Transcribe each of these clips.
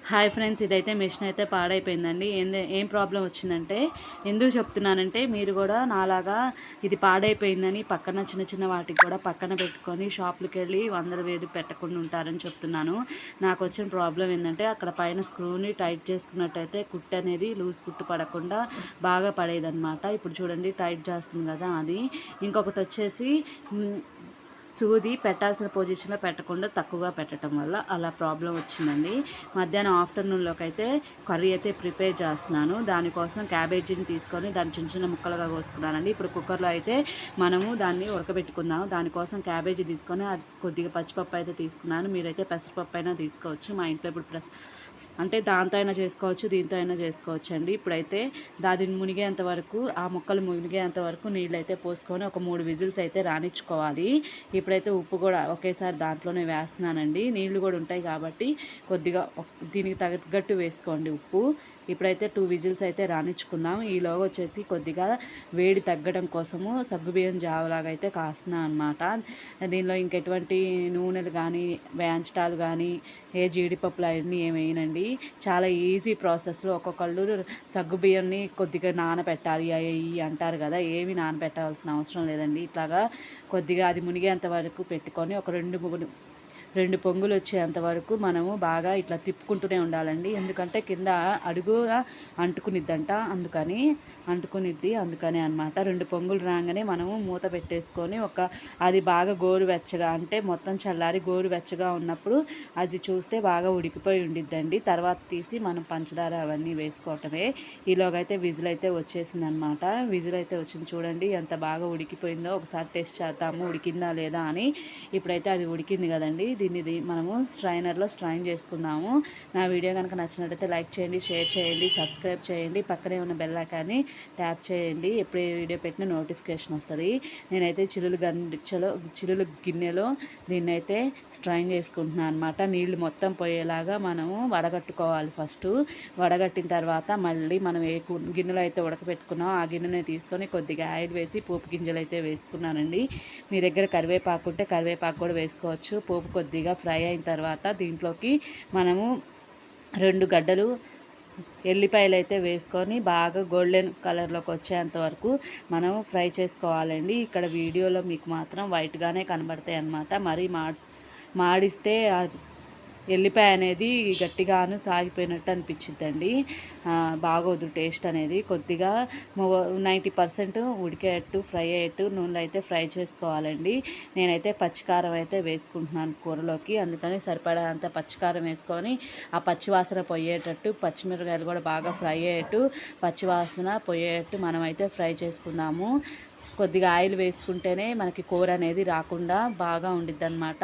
Hi friends, ఇదైతే machine అయితే పాడైపోయిందండి. ఏం ప్రాబ్లం వచ్చిందంటే, ఎందుకు చెప్తున్నానంటే మీరు కూడా నాలాగా ఇది పాడైపోయిందని పక్కన చిన్న చిన్న వాటికి కూడా పక్కన పెట్టుకొని షాపులకి వెళ్ళి 100 పెట్టకుండా ఉంటారని చెప్తున్నాను. నాకు వచ్చిన ప్రాబ్లం ఏంటంటే, అక్కడ పైన స్క్రూని టైట్ చేసుకున్నట్టయితే కుట్టు అనేది లూజ్ కుట్టు పడకుండా బాగా పడేదన్నమాట. ఇప్పుడు చూడండి టైట్ చేస్తుంది కదా అది. ఇంకొకటి వచ్చేసి సూది పెట్టాల్సిన పొజిషన్లో పెట్టకుండా తక్కువగా పెట్టడం వల్ల అలా ప్రాబ్లం వచ్చిందండి. మధ్యాహ్నం ఆఫ్టర్నూన్లోకి అయితే కర్రీ అయితే ప్రిపేర్ చేస్తున్నాను. దానికోసం క్యాబేజీని తీసుకొని దాన్ని చిన్న చిన్న ముక్కలుగా కోసుకున్నానండి. ఇప్పుడు కుక్కర్లో అయితే మనము దాన్ని ఉడకబెట్టుకుందాము. దానికోసం క్యాబేజీ తీసుకొని అది కొద్దిగా పచ్చిపప్పు అయితే తీసుకున్నాను. మీరైతే పెసరపప్పు అయినా తీసుకోవచ్చు. మా ఇంట్లో ఇప్పుడు అంటే దాంతో అయినా చేసుకోవచ్చు, దీంతో అయినా చేసుకోవచ్చు అండి. ఇప్పుడైతే దాది మునిగేంత వరకు, ఆ ముక్కలు మునిగేంత వరకు నీళ్ళు అయితే పోసుకొని ఒక 3 విజిల్స్ అయితే రానిచ్చుకోవాలి. ఇప్పుడైతే ఉప్పు కూడా ఒకేసారి దాంట్లోనే వేస్తున్నానండి. నీళ్లు కూడా ఉంటాయి కాబట్టి కొద్దిగా దీనికి తగ్గట్టు వేసుకోండి ఉప్పు. ఇప్పుడైతే 2 విజిల్స్ అయితే రానిచ్చుకుందాం. ఈలోగా వచ్చేసి కొద్దిగా వేడి తగ్గడం కోసము సగ్గుబియ్యం జావలాగా అయితే కాస్తున్నాను అనమాట. దీనిలో ఇంకెటువంటి నూనెలు కానీ వేయించటాలు కానీ జీడిపప్పులు అవన్నీ ఏమేయనండి. చాలా ఈజీ ప్రాసెస్లో ఒక్కొక్కళ్ళు సగ్గుబియ్యాన్ని కొద్దిగా నానబెట్టాలి అవి అంటారు కదా, ఏమి నానబెట్టాల్సిన అవసరం లేదండి. ఇట్లాగా కొద్దిగా అది మునిగేంత వరకు పెట్టుకొని ఒక 2 పొంగులు వచ్చేంత వరకు మనము బాగా ఇట్లా తిప్పుకుంటూనే ఉండాలండి. ఎందుకంటే కింద అడుగు అందుకని అనమాట. 2 పొంగులు రాగానే మనము మూత పెట్టేసుకొని అది బాగా గోరువెచ్చగా, అంటే మొత్తం చల్లారి గోరువెచ్చగా ఉన్నప్పుడు అది చూస్తే బాగా ఉడికిపోయి ఉండిద్దండి. తర్వాత తీసి మనం పంచదార అవన్నీ వేసుకోవటమే. ఈలోగైతే విజిల్ అయితే వచ్చేసింది అనమాట. విజిల్ అయితే వచ్చింది చూడండి ఎంత బాగా ఉడికిపోయిందో. ఒకసారి టెస్ట్ చేద్దాము ఉడికిందా లేదా అని. ఇప్పుడైతే అది ఉడికింది కదండి. దీన్ని మనము స్ట్రైనర్లో స్ట్రైన్ చేసుకుందాము. నా వీడియో కనుక నచ్చినట్టయితే లైక్ చేయండి, షేర్ చేయండి, సబ్స్క్రైబ్ చేయండి, పక్కనే ఉన్న బెల్ ఐకాన్ని ట్యాప్ చేయండి. ఎప్పుడు ఏ వీడియో పెట్టినా నోటిఫికేషన్ వస్తుంది. నేనైతే చిల్లులు గిన్నెలో దీన్నైతే స్ట్రైన్ చేసుకుంటున్నాను అనమాట. నీళ్లు మొత్తం పోయేలాగా మనము వడగట్టుకోవాలి. ఫస్ట్ వడగట్టిన తర్వాత మళ్ళీ మనం ఏ గిన్నెలో అయితే ఉడకపెట్టుకున్నామో ఆ గిన్నెని తీసుకొని కొద్దిగా ఆయిల్ వేసి పోపు గింజలు అయితే వేసుకున్నానండి. మీ దగ్గర కరివేపాకు ఉంటే కరివేపాకు కూడా వేసుకోవచ్చు. పోపు కొద్దిగా ఫ్రై అయిన తర్వాత దీంట్లోకి మనము 2 గడ్డలు ఎల్లిపాయలు అయితే వేసుకొని బాగా గోల్డెన్ కలర్లోకి వచ్చేంత వరకు మనం ఫ్రై చేసుకోవాలండి. ఇక్కడ వీడియోలో మీకు మాత్రం వైట్గానే కనబడతాయి అన్నమాట. మరీ మాడిస్తే ఎల్లిపాయ అనేది గట్టిగాను సాగిపోయినట్టు అనిపించిద్దండి. బాగోదు టేస్ట్ అనేది. కొద్దిగా 90% ఉడికేటట్టు ఫ్రై అయ్యేట్టు నూనెలో అయితే ఫ్రై చేసుకోవాలండి. నేనైతే పచ్చికారం అయితే వేసుకుంటున్నాను కూరలోకి. అందుకని సరిపడా అంత పచ్చికారం వేసుకొని ఆ పచ్చివాసన పోయేటట్టు, పచ్చిమిరపకాయలు కూడా బాగా ఫ్రై అయ్యేట్టు, పచ్చివాసన పోయేటట్టు మనమైతే ఫ్రై చేసుకుందాము. కొద్దిగా ఆయిల్ వేసుకుంటేనే మనకి కూర అనేది రాకుండా బాగా ఉండిద్ది అనమాట.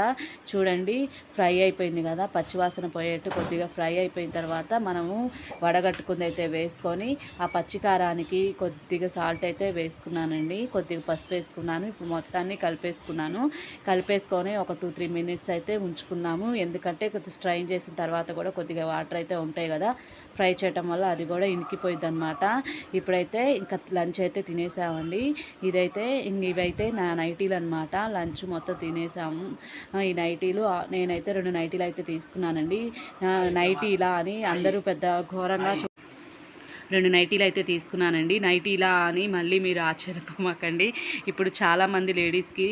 చూడండి ఫ్రై అయిపోయింది కదా, పచ్చివాసన పోయేట్టు కొద్దిగా ఫ్రై అయిపోయిన తర్వాత మనము వడగట్టుకుంది అయితే వేసుకొని ఆ పచ్చికారానికి కొద్దిగా సాల్ట్ అయితే వేసుకున్నానండి, కొద్దిగా పసుపు వేసుకున్నాను. ఇప్పుడు మొత్తాన్ని కలిపేసుకొని ఒక 2-3 మినిట్స్ అయితే ఉంచుకుందాము. ఎందుకంటే కొద్దిగా స్ట్రైన్ చేసిన తర్వాత కూడా కొద్దిగా వాటర్ అయితే ఉంటాయి కదా, ఫ్రై చేయటం వల్ల అది కూడా ఇనికిపోయిద్ది అనమాట. ఇప్పుడైతే ఇంకా లంచ్ అయితే తినేసామండి. ఇవైతే నా నైటీలు అనమాట. లంచ్ మొత్తం తినేసాము. ఈ నైటీలు నేనైతే 2 నైటీలు అయితే తీసుకున్నానండి. నైటీలా అని అందరూ పెద్ద ఘోరంగా 2 నైటీలు అయితే తీసుకున్నానండి. నైటీలా అని మళ్ళీ మీరు ఆశ్చర్యపోమాకండి. ఇప్పుడు చాలామంది లేడీస్కి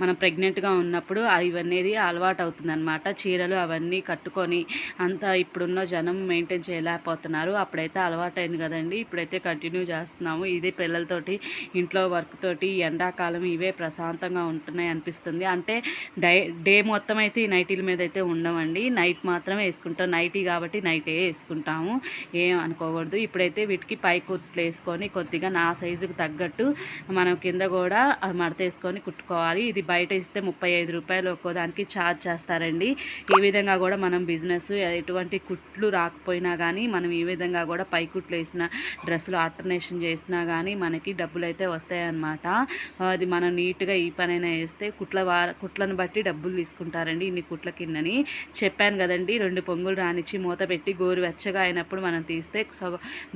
మనం ప్రెగ్నెంట్గా ఉన్నప్పుడు ఇవన్నీ అలవాటు అవుతుందన్నమాట. చీరలు అవన్నీ కట్టుకొని ఇప్పుడున్న జనం మెయింటైన్ చేయలేకపోతున్నారు. అప్పుడైతే అలవాటైంది కదండి. ఇప్పుడైతే కంటిన్యూ చేస్తున్నాము. ఇదే పిల్లలతోటి ఇంట్లో వర్క్ తోటి ఎండాకాలం ఇవే ప్రశాంతంగా ఉంటున్నాయి అనిపిస్తుంది. అంటే డే మొత్తం అయితే ఈ నైటీల మీద అయితే ఉండమండి. నైట్ మాత్రమే వేసుకుంటాం. నైటీ కాబట్టి నైటే వేసుకుంటాము, ఏం అనుకోకూడదు. ఇప్పుడైతే వీటికి పై కుట్లు వేసుకొని కొద్దిగా నా సైజుకి తగ్గట్టు మనం కింద కూడా మడతేసుకొని కుట్టుకోవాలి. ఇది బయట ఇస్తే 35 రూపాయలు ఒక్కో దానికి ఛార్జ్ చేస్తారండి. ఈ విధంగా కూడా మనం బిజినెస్ ఎటువంటి కుట్లు రాకపోయినా కానీ మనం ఈ విధంగా కూడా పై కుట్లు వేసిన డ్రెస్సులు ఆల్టర్నేషన్ చేసినా కానీ మనకి డబ్బులు అయితే వస్తాయన్నమాట. అది మనం నీట్గా ఈ పనైనా వేస్తే కుట్లను బట్టి డబ్బులు తీసుకుంటారండి. ఇన్ని కుట్ల కిందని చెప్పాను కదండి. 2 పొంగులు రానిచ్చి మూత పెట్టి గోరువెచ్చగా అయినప్పుడు మనం తీస్తే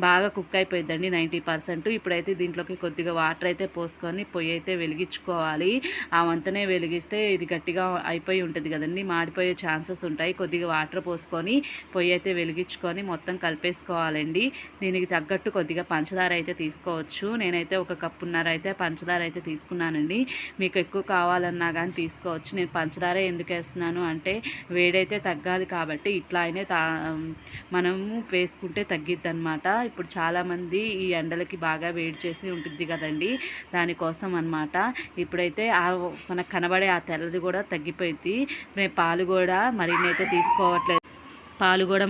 బాగా కుక్ అయిపోయిద్దండి 90%. ఇప్పుడైతే దీంట్లోకి కొద్దిగా వాటర్ అయితే పోసుకొని పొయ్యి అయితే వెలిగించుకోవాలి. ఆ వంతనే వెలిగిస్తే ఇది గట్టిగా అయిపోయి ఉంటుంది కదండి, మాడిపోయే ఛాన్సెస్ ఉంటాయి. కొద్దిగా వాటర్ పోసుకొని పొయ్యి అయితే వెలిగించుకొని మొత్తం కలిపేసుకోవాలండి. దీనికి తగ్గట్టు కొద్దిగా పంచదార అయితే తీసుకోవచ్చు. నేనైతే 1 కప్పున్నర అయితే పంచదార అయితే తీసుకున్నానండి. మీకు ఎక్కువ కావాలన్నా కానీ తీసుకోవచ్చు. నేను పంచదార ఎందుకు వేస్తున్నాను అంటే వేడైతే తగ్గాలి కాబట్టి ఇట్లా అయినే మనము వేసుకుంటే తగ్గిద్ది అనమాట. ఇప్పుడు చాలామంది ఈ ఎండలకి బాగా వేడి చేసి ఉంటుంది కదండి, దానికోసం అనమాట. ఇప్పుడైతే మనకు కనబడే ఆ తెల్లది కూడా తగ్గిపోయింది. మేము పాలు కూడా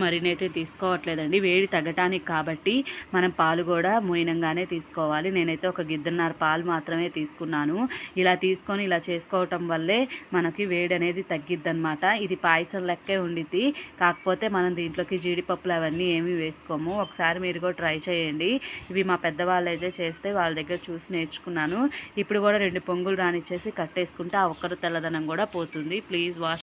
మరినైతే తీసుకోవట్లేదండి, వేడి తగ్గటానికి కాబట్టి మనం పాలు కూడా మోయినంగానే తీసుకోవాలి. నేనైతే 1 గిద్దన్నర పాలు మాత్రమే తీసుకున్నాను. ఇలా తీసుకొని ఇలా చేసుకోవటం వల్లే మనకి వేడి అనేది తగ్గిద్దనమాట. ఇది పాయసం లెక్కే ఉండిద్ది, కాకపోతే మనం దీంట్లోకి జీడిపప్పులు అవన్నీ ఏమీ వేసుకోము. ఒకసారి మీరు కూడా ట్రై చేయండి. ఇవి మా పెద్దవాళ్ళు అయితే చేస్తే వాళ్ళ దగ్గర చూసి నేర్చుకున్నాను. ఇప్పుడు కూడా 2 పొంగులు రానిచ్చేసి కట్టేసుకుంటే ఆ ఒక్కరు తెల్లదనం కూడా పోతుంది. Please wash